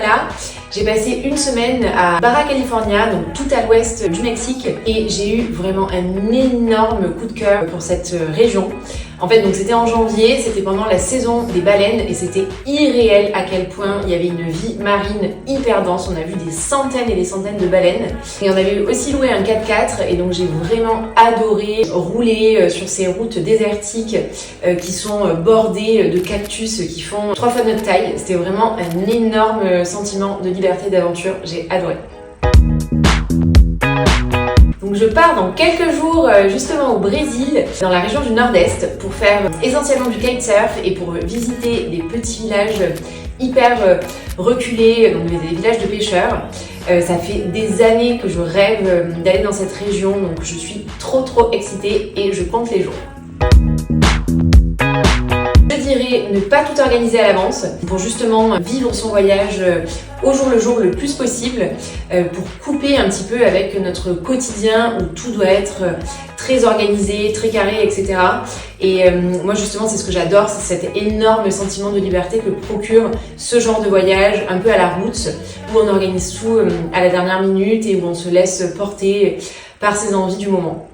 Guatemala. J'ai passé une semaine à Baja California, donc tout à l'ouest du Mexique, et j'ai eu vraiment un énorme coup de cœur pour cette région. En fait, donc c'était en janvier, c'était pendant la saison des baleines et c'était irréel à quel point il y avait une vie marine hyper dense. On a vu des centaines et des centaines de baleines et on avait aussi loué un 4x4 et donc j'ai vraiment adoré rouler sur ces routes désertiques qui sont bordées de cactus qui font 3 fois notre taille. C'était vraiment un énorme sentiment de liberté et d'aventure, j'ai adoré. Donc je pars dans quelques jours justement au Brésil, dans la région du Nord-Est, pour faire essentiellement du kitesurf et pour visiter des petits villages hyper reculés, donc des villages de pêcheurs. Ça fait des années que je rêve d'aller dans cette région, donc je suis trop excitée et je compte les jours. Je dirais ne pas tout organiser à l'avance pour justement vivre son voyage au jour le jour le plus possible, pour couper un petit peu avec notre quotidien où tout doit être très organisé, très carré, etc. Et moi justement c'est ce que j'adore, c'est cet énorme sentiment de liberté que procure ce genre de voyage un peu à la route, où on organise tout à la dernière minute et où on se laisse porter par ses envies du moment.